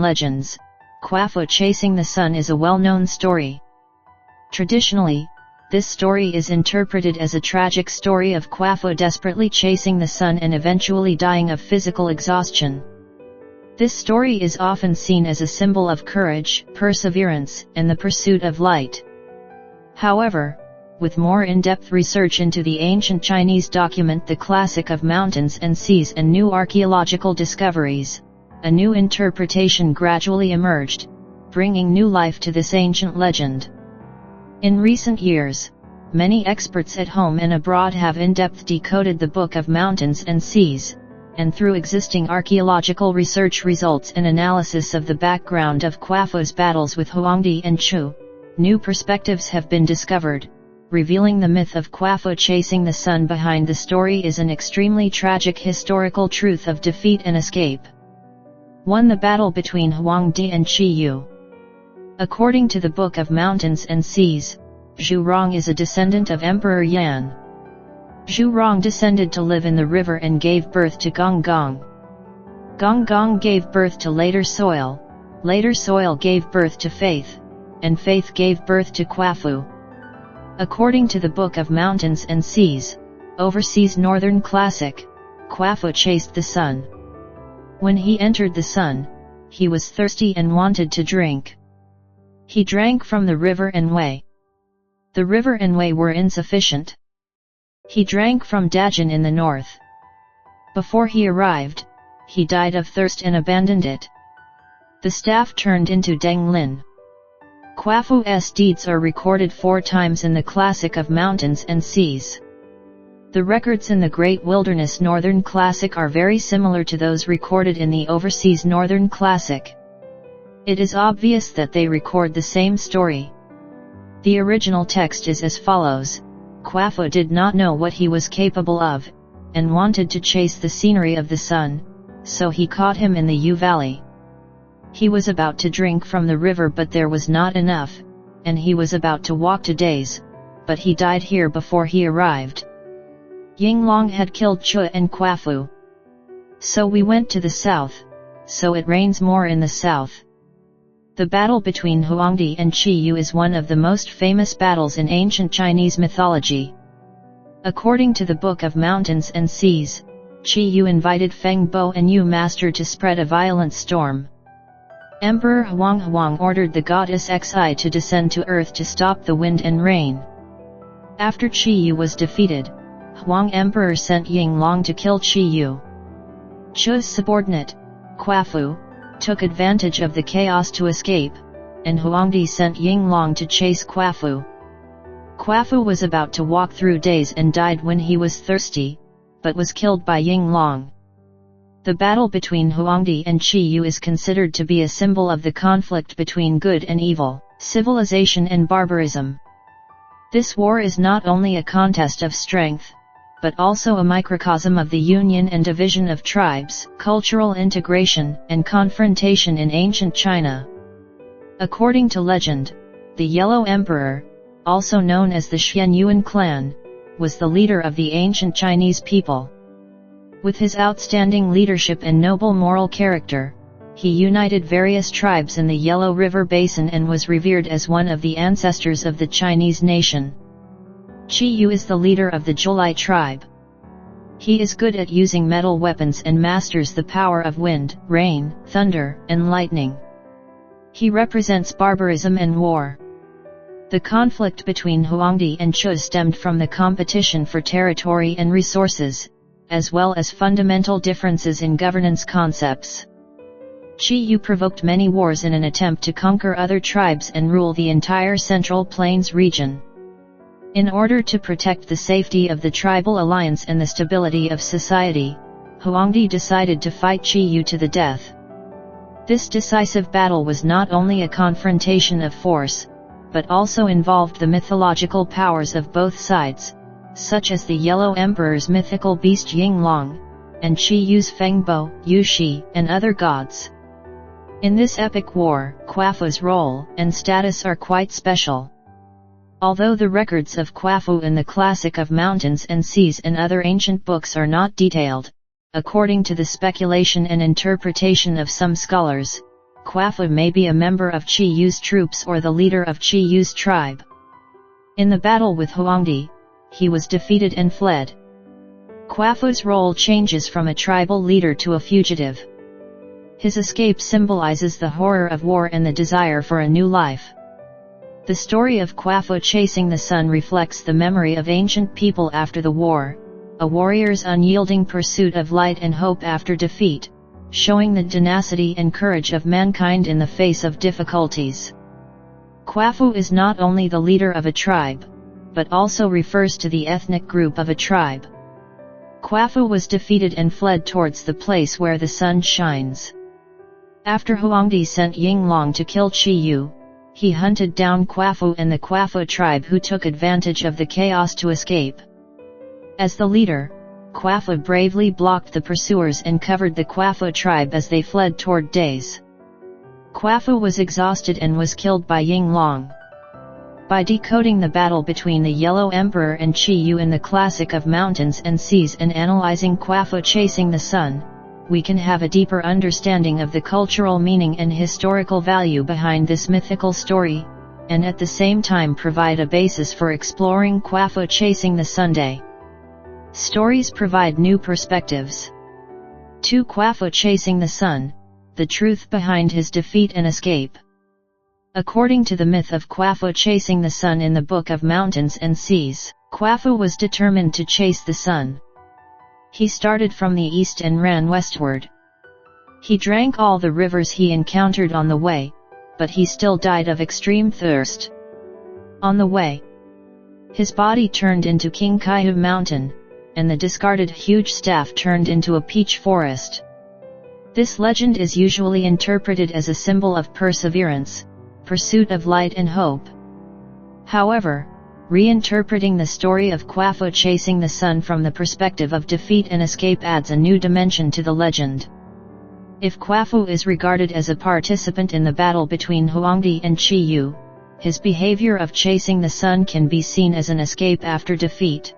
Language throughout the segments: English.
legends, Kuafu chasing the sun is a well-known story. Traditionally, this story is interpreted as a tragic story of Kuafu desperately chasing the sun and eventually dying of physical exhaustion. This story is often seen as a symbol of courage, perseverance, and the pursuit of light. However, with more in-depth research into the ancient Chinese document The Classic of Mountains and Seas and new archaeological discoveries, a new interpretation gradually emerged, bringing new life to this ancient legend. In recent years, many experts at home and abroad have in-depth decoded the Book of Mountains and Seas, and through existing archaeological research results and analysis of the background of Kuafu's battles with Huangdi and Chu, new perspectives have been discovered, revealing the myth of Kuafu chasing the sun behind the story is an extremely tragic historical truth of defeat and escape. 1. The battle between Huangdi and Qi Yu. According to the Book of Mountains and Seas, Zhu Rong is a descendant of Emperor Yan. Zhu Rong descended to live in the river and gave birth to Gong Gong. Gong Gong gave birth to later soil gave birth to Faith, and Faith gave birth to Kuafu. According to the Book of Mountains and Seas, Overseas Northern Classic, Kuafu chased the sun. When he entered the sun, he was thirsty and wanted to drink. He drank from the river and Wei. The river and Wei were insufficient. He drank from Dajin in the north. Before he arrived, he died of thirst and abandoned it. The staff turned into Deng Lin. Kuafu's deeds are recorded 4 times in the Classic of Mountains and Seas. The records in the Great Wilderness Northern Classic are very similar to those recorded in the Overseas Northern Classic. It is obvious that they record the same story. The original text is as follows: Kuafu did not know what he was capable of, and wanted to chase the scenery of the sun, so he caught him in the Yu Valley. He was about to drink from the river but there was not enough, and he was about to walk 2 days, but he died here before he arrived. Yinglong had killed Chu and Kuafu. So we went to the south, so it rains more in the south. The battle between Huangdi and Qi Yu is one of the most famous battles in ancient Chinese mythology. According to the Book of Mountains and Seas, Qi Yu invited Feng Bo and Yu Master to spread a violent storm. Emperor Huang ordered the goddess Xi to descend to earth to stop the wind and rain. After Qi Yu was defeated, Huang Emperor sent Yinglong to kill Qi Yu. Chu's subordinate, Kuafu, took advantage of the chaos to escape, and Huangdi sent Yinglong to chase Kuafu. Kuafu was about to walk through days and died when he was thirsty, but was killed by Yinglong. The battle between Huangdi and Qi Yu is considered to be a symbol of the conflict between good and evil, civilization and barbarism. This war is not only a contest of strength, but also a microcosm of the union and division of tribes, cultural integration, and confrontation in ancient China. According to legend, the Yellow Emperor, also known as the Xian Yuan clan, was the leader of the ancient Chinese people. With his outstanding leadership and noble moral character, he united various tribes in the Yellow River Basin and was revered as one of the ancestors of the Chinese nation. Qi Yu is the leader of the Zhuolai tribe. He is good at using metal weapons and masters the power of wind, rain, thunder, and lightning. He represents barbarism and war. The conflict between Huangdi and Chu stemmed from the competition for territory and resources, as well as fundamental differences in governance concepts. Qi Yu provoked many wars in an attempt to conquer other tribes and rule the entire Central Plains region. In order to protect the safety of the tribal alliance and the stability of society, Huangdi decided to fight Qi Yu to the death. This decisive battle was not only a confrontation of force, but also involved the mythological powers of both sides, such as the Yellow Emperor's mythical beast Yinglong, and Qi Yu's Fengbo, Yushi, and other gods. In this epic war, Kuafu's role and status are quite special. Although the records of Kuafu in the Classic of Mountains and Seas and other ancient books are not detailed, according to the speculation and interpretation of some scholars, Kuafu may be a member of Qi Yu's troops or the leader of Qi Yu's tribe. In the battle with Huangdi, he was defeated and fled. Kuafu's role changes from a tribal leader to a fugitive. His escape symbolizes the horror of war and the desire for a new life. The story of Kuafu chasing the sun reflects the memory of ancient people after the war, a warrior's unyielding pursuit of light and hope after defeat, showing the tenacity and courage of mankind in the face of difficulties. Kuafu is not only the leader of a tribe, but also refers to the ethnic group of a tribe. Kuafu was defeated and fled towards the place where the sun shines. After Huangdi sent Yinglong to kill Qi Yu, he hunted down Kuafu and the Kuafu tribe, who took advantage of the chaos to escape. As the leader, Kuafu bravely blocked the pursuers and covered the Kuafu tribe as they fled toward Days. Kuafu was exhausted and was killed by Yinglong. By decoding the battle between the Yellow Emperor and Qi Yu in the Classic of Mountains and Seas and analyzing Kuafu chasing the sun, we can have a deeper understanding of the cultural meaning and historical value behind this mythical story, and at the same time provide a basis for exploring Kuafu chasing the sun. Stories provide new perspectives. 2. Kuafu chasing the sun, the truth behind his defeat and escape. According to the myth of Kuafu chasing the sun in the Book of Mountains and Seas, Kuafu was determined to chase the sun. He started from the east and ran westward. He drank all the rivers he encountered on the way, but he still died of extreme thirst. On the way, his body turned into King Kaihu Mountain, and the discarded huge staff turned into a peach forest. This legend is usually interpreted as a symbol of perseverance, pursuit of light and hope. However, reinterpreting the story of Kuafu chasing the sun from the perspective of defeat and escape adds a new dimension to the legend. If Kuafu is regarded as a participant in the battle between Huangdi and Qi Yu, his behavior of chasing the sun can be seen as an escape after defeat.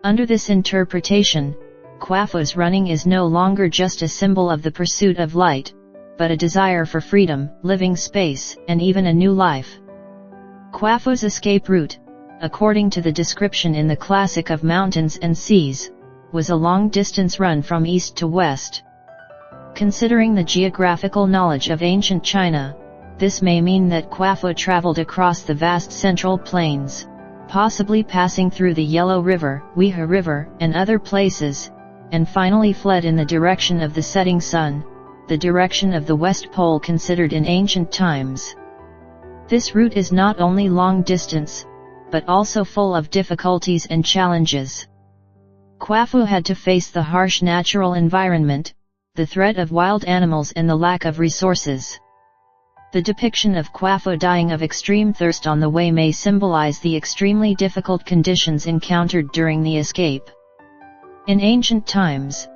Under this interpretation, Kuafu's running is no longer just a symbol of the pursuit of light, but a desire for freedom, living space, and even a new life. Kuafu's escape route, according to the description in the Classic of Mountains and Seas, was a long-distance run from east to west. Considering the geographical knowledge of ancient China, this may mean that Kuafu traveled across the vast central plains, possibly passing through the Yellow River, Weihua River, and other places, and finally fled in the direction of the setting sun, the direction of the West Pole considered in ancient times. This route is not only long distance, but also full of difficulties and challenges. Kuafu had to face the harsh natural environment, the threat of wild animals and the lack of resources. The depiction of Kuafu dying of extreme thirst on the way may symbolize the extremely difficult conditions encountered during the escape. In ancient times,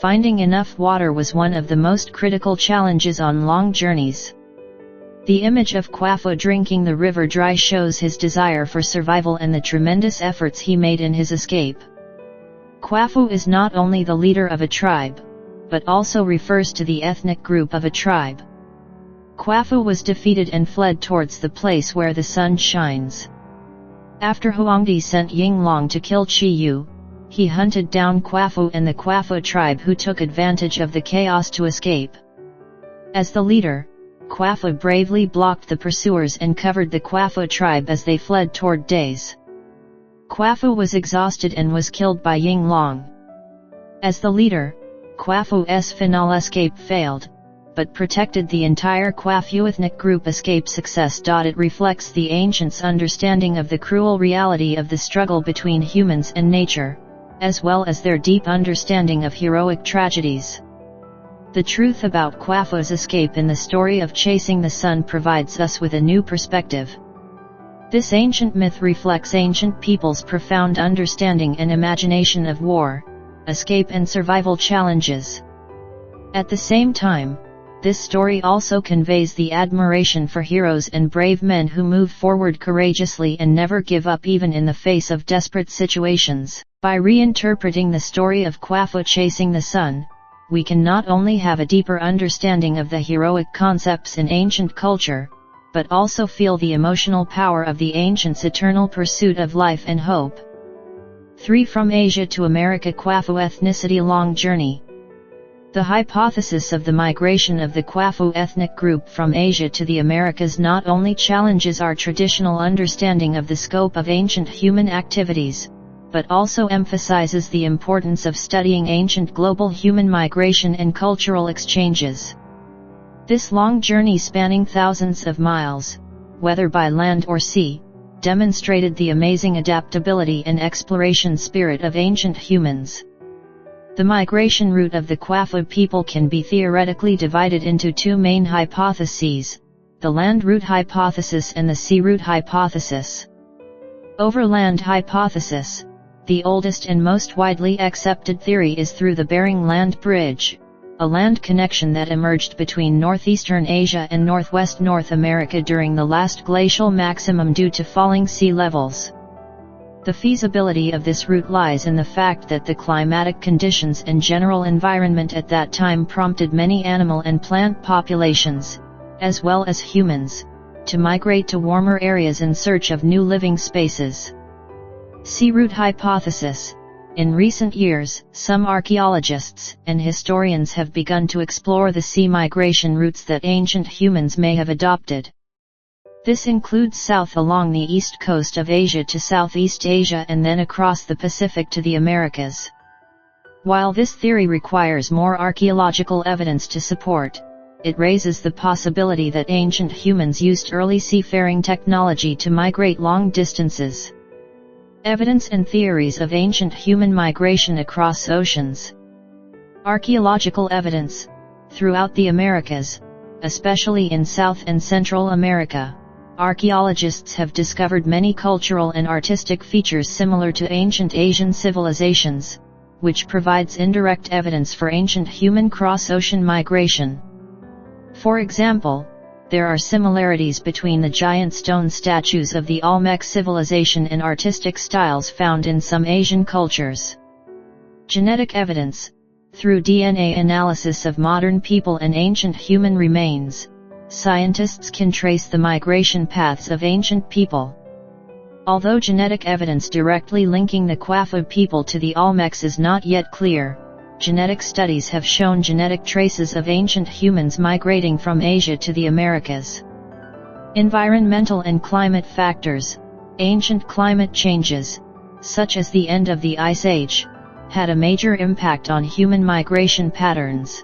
finding enough water was one of the most critical challenges on long journeys. The image of Kuafu drinking the river dry shows his desire for survival and the tremendous efforts he made in his escape. Kuafu is not only the leader of a tribe, but also refers to the ethnic group of a tribe. Kuafu was defeated and fled towards the place where the sun shines. After Huangdi sent Yinglong to kill Qi Yu, he hunted down Kuafu and the Kuafu tribe, who took advantage of the chaos to escape. As the leader, Kuafu bravely blocked the pursuers and covered the Kuafu tribe as they fled toward Days. Kuafu was exhausted and was killed by Yinglong. As the leader, Kuafu's final escape failed, but protected the entire Kuafu ethnic group escape success. It reflects the ancients' understanding of the cruel reality of the struggle between humans and nature, as well as their deep understanding of heroic tragedies. The truth about Kuafu's escape in the story of chasing the sun provides us with a new perspective. This ancient myth reflects ancient peoples' profound understanding and imagination of war, escape and survival challenges. At the same time, this story also conveys the admiration for heroes and brave men who move forward courageously and never give up even in the face of desperate situations. By reinterpreting the story of Kuafu chasing the sun, we can not only have a deeper understanding of the heroic concepts in ancient culture, but also feel the emotional power of the ancients' eternal pursuit of life and hope. 3. From Asia to America, Kuafu ethnicity long journey. The hypothesis of the migration of the Kuafu ethnic group from Asia to the Americas not only challenges our traditional understanding of the scope of ancient human activities, but also emphasizes the importance of studying ancient global human migration and cultural exchanges. This long journey spanning thousands of miles, whether by land or sea, demonstrated the amazing adaptability and exploration spirit of ancient humans. The migration route of the Kuafu people can be theoretically divided into two main hypotheses, the land route hypothesis and the sea route hypothesis. Overland hypothesis. The oldest and most widely accepted theory is through the Bering Land Bridge, a land connection that emerged between northeastern Asia and northwest North America during the last glacial maximum due to falling sea levels. The feasibility of this route lies in the fact that the climatic conditions and general environment at that time prompted many animal and plant populations, as well as humans, to migrate to warmer areas in search of new living spaces. Sea route hypothesis. In recent years, some archaeologists and historians have begun to explore the sea migration routes that ancient humans may have adopted. This includes south along the east coast of Asia to Southeast Asia and then across the Pacific to the Americas. While this theory requires more archaeological evidence to support, it raises the possibility that ancient humans used early seafaring technology to migrate long distances. Evidence and theories of ancient human migration across oceans. Archaeological evidence. Throughout the Americas, especially in South and Central America, archaeologists have discovered many cultural and artistic features similar to ancient Asian civilizations, which provides indirect evidence for ancient human cross-ocean migration. For example, there are similarities between the giant stone statues of the Olmec civilization and artistic styles found in some Asian cultures. Genetic evidence. Through DNA analysis of modern people and ancient human remains, scientists can trace the migration paths of ancient people. Although genetic evidence directly linking the Kuafu people to the Olmecs is not yet clear, genetic studies have shown genetic traces of ancient humans migrating from Asia to the Americas. Environmental and climate factors. Ancient climate changes, such as the end of the Ice Age, had a major impact on human migration patterns.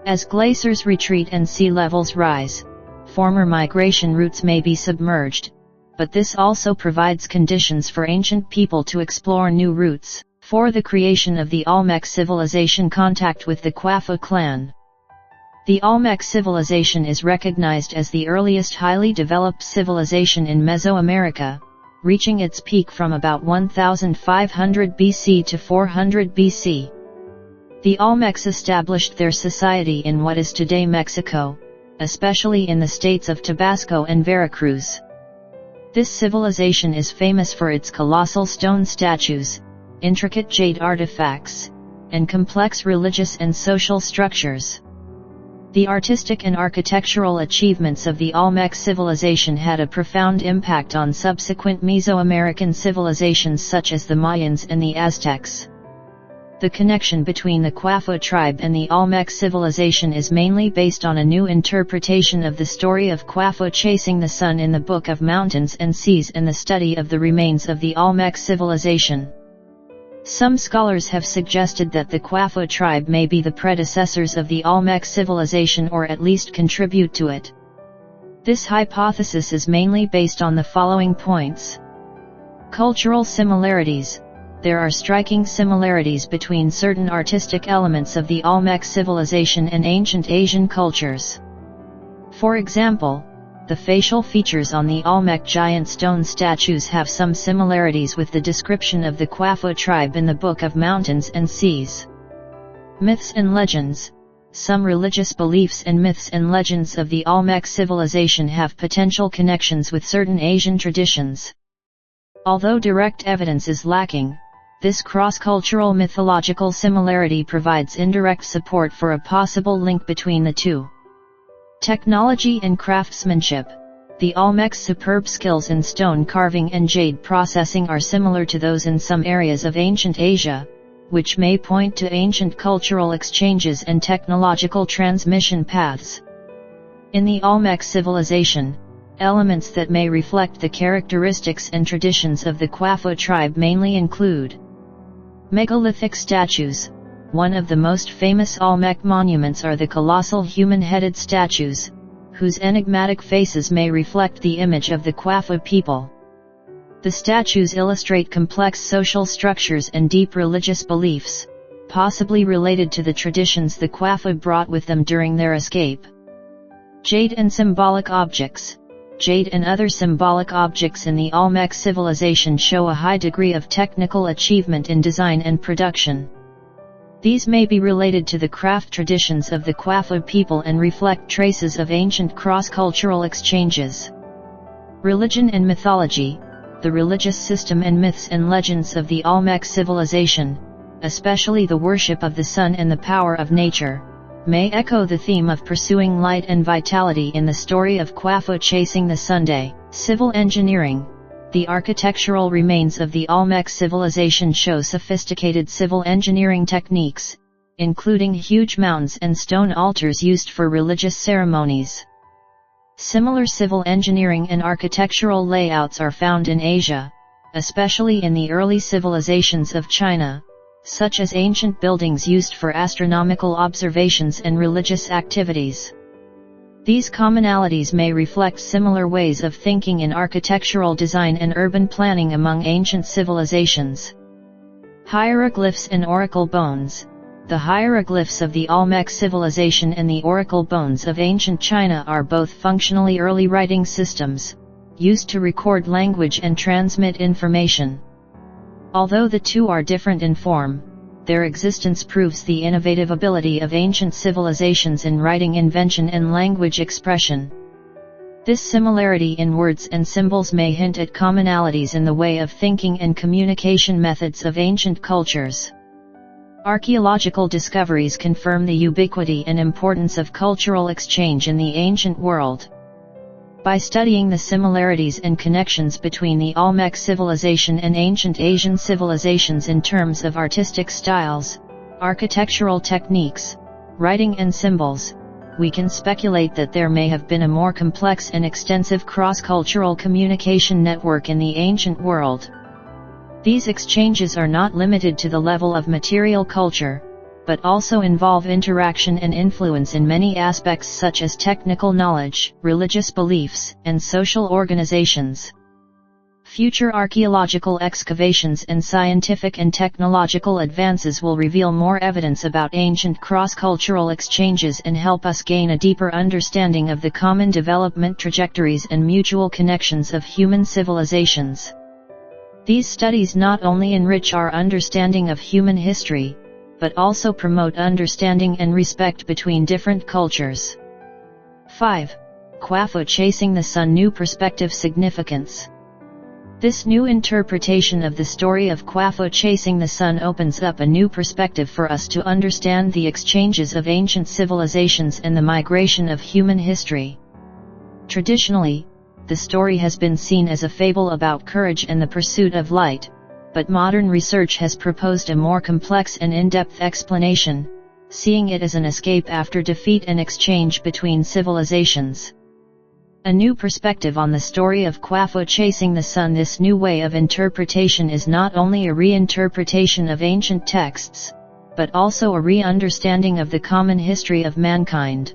As glaciers retreat and sea levels rise, former migration routes may be submerged, but this also provides conditions for ancient people to explore new routes. For the creation of the Olmec civilization, contact with the Kuafu clan. The Olmec civilization is recognized as the earliest highly developed civilization in Mesoamerica, reaching its peak from about 1500 BC to 400 BC. The Olmecs established their society in what is today Mexico, especially in the states of Tabasco and Veracruz. This civilization is famous for its colossal stone statues, intricate jade artifacts, and complex religious and social structures. The artistic and architectural achievements of the Olmec civilization had a profound impact on subsequent Mesoamerican civilizations such as the Mayans and the Aztecs. The connection between the Kuafu tribe and the Olmec civilization is mainly based on a new interpretation of the story of Kuafu chasing the sun in the Book of Mountains and Seas and the study of the remains of the Olmec civilization. Some scholars have suggested that the Kuafu tribe may be the predecessors of the Olmec civilization or at least contribute to it. This hypothesis is mainly based on the following points. Cultural similarities. There are striking similarities between certain artistic elements of the Olmec civilization and ancient Asian cultures. For example, the facial features on the Olmec giant stone statues have some similarities with the description of the Kuafu tribe in the Book of Mountains and Seas. Myths and legends. Some religious beliefs and myths and legends of the Olmec civilization have potential connections with certain Asian traditions. Although direct evidence is lacking, This cross-cultural mythological similarity provides indirect support for a possible link between the two. Technology and craftsmanship. The Olmec's superb skills in stone carving and jade processing are similar to those in some areas of ancient Asia, which may point to ancient cultural exchanges and technological transmission paths. In the Olmec civilization, elements that may reflect the characteristics and traditions of the Kuafu tribe mainly include megalithic statues. One of the most famous Olmec monuments are the colossal human-headed statues, whose enigmatic faces may reflect the image of the Kuafu people. The statues illustrate complex social structures and deep religious beliefs, possibly related to the traditions the Kuafu brought with them during their escape. Jade and symbolic objects. Jade and other symbolic objects in the Olmec civilization show a high degree of technical achievement in design and production. These may be related to the craft traditions of the Kuafu people and reflect traces of ancient cross-cultural exchanges. Religion and mythology. The religious system and myths and legends of the Olmec civilization, especially the worship of the sun and the power of nature, may echo the theme of pursuing light and vitality in the story of Kuafu chasing the sun. Civil engineering. The architectural remains of the Olmec civilization show sophisticated civil engineering techniques, including huge mounds and stone altars used for religious ceremonies. Similar civil engineering and architectural layouts are found in Asia, especially in the early civilizations of China, such as ancient buildings used for astronomical observations and religious activities. These commonalities may reflect similar ways of thinking in architectural design and urban planning among ancient civilizations. Hieroglyphs and oracle bones. The hieroglyphs of the Olmec civilization and the oracle bones of ancient China are both functionally early writing systems, used to record language and transmit information. Although the two are different in form, their existence proves the innovative ability of ancient civilizations in writing invention and language expression. This similarity in words and symbols may hint at commonalities in the way of thinking and communication methods of ancient cultures. Archaeological discoveries confirm the ubiquity and importance of cultural exchange in the ancient world. By studying the similarities and connections between the Olmec civilization and ancient Asian civilizations in terms of artistic styles, architectural techniques, writing and symbols, we can speculate that there may have been a more complex and extensive cross-cultural communication network in the ancient world. These exchanges are not limited to the level of material culture, but also involve interaction and influence in many aspects such as technical knowledge, religious beliefs, and social organizations. Future archaeological excavations and scientific and technological advances will reveal more evidence about ancient cross-cultural exchanges and help us gain a deeper understanding of the common development trajectories and mutual connections of human civilizations. These studies not only enrich our understanding of human history, but also promote understanding and respect between different cultures. 5. Kuafu chasing the sun. New perspective significance. This new interpretation of the story of Kuafu chasing the sun opens up a new perspective for us to understand the exchanges of ancient civilizations and the migration of human history. Traditionally, the story has been seen as a fable about courage and the pursuit of light, but modern research has proposed a more complex and in-depth explanation, seeing it as an escape after defeat and exchange between civilizations. A new perspective on the story of Kuafu chasing the sun. This new way of interpretation is not only a reinterpretation of ancient texts, but also a re-understanding of the common history of mankind.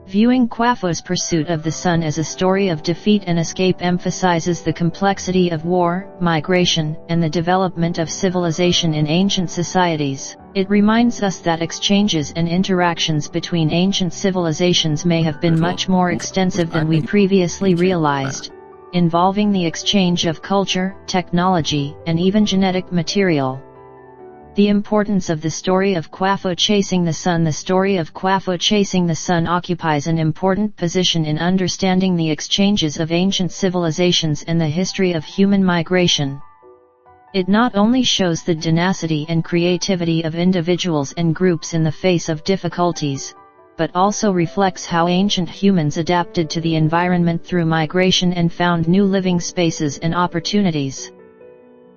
Viewing Kuafu's pursuit of the sun as a story of defeat and escape emphasizes the complexity of war, migration, and the development of civilization in ancient societies. It reminds us that exchanges and interactions between ancient civilizations may have been much more extensive than we previously realized, involving the exchange of culture, technology, and even genetic material. The importance of the story of Kuafu chasing the sun. The story of Kuafu chasing the sun occupies an important position in understanding the exchanges of ancient civilizations and the history of human migration. It not only shows the tenacity and creativity of individuals and groups in the face of difficulties, but also reflects how ancient humans adapted to the environment through migration and found new living spaces and opportunities.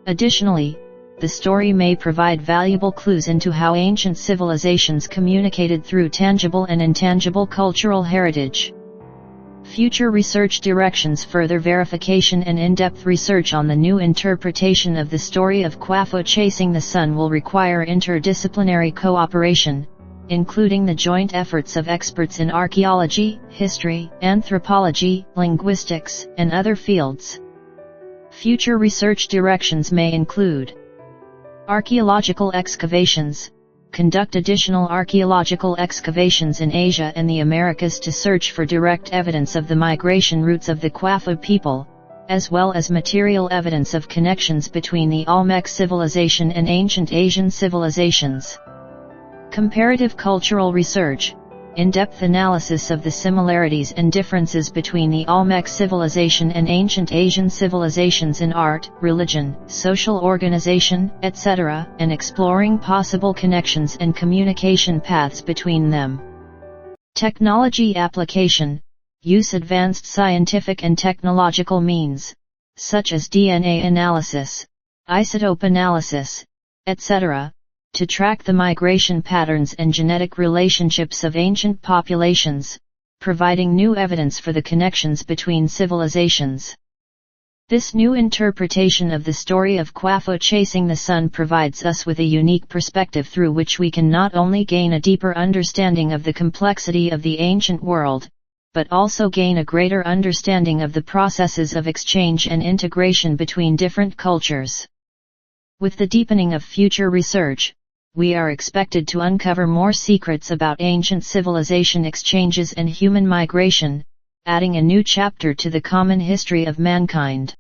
Additionally, the story may provide valuable clues into how ancient civilizations communicated through tangible and intangible cultural heritage. Future research directions: further verification and in-depth research on the new interpretation of the story of Kuafu chasing the sun will require interdisciplinary cooperation, including the joint efforts of experts in archaeology, history, anthropology, linguistics, and other fields. Future research directions may include archaeological excavations. Conduct additional archaeological excavations in Asia and the Americas to search for direct evidence of the migration routes of the Kuafu people, as well as material evidence of connections between the Olmec civilization and ancient Asian civilizations. Comparative cultural research. In-depth analysis of the similarities and differences between the Olmec civilization and ancient Asian civilizations in art, religion, social organization, etc., and exploring possible connections and communication paths between them. Technology application. Use advanced scientific and technological means, such as DNA analysis, isotope analysis, etc., to track the migration patterns and genetic relationships of ancient populations, providing new evidence for the connections between civilizations. This new interpretation of the story of Kuafu chasing the sun provides us with a unique perspective through which we can not only gain a deeper understanding of the complexity of the ancient world, but also gain a greater understanding of the processes of exchange and integration between different cultures. With the deepening of future research, we are expected to uncover more secrets about ancient civilization exchanges and human migration, adding a new chapter to the common history of mankind.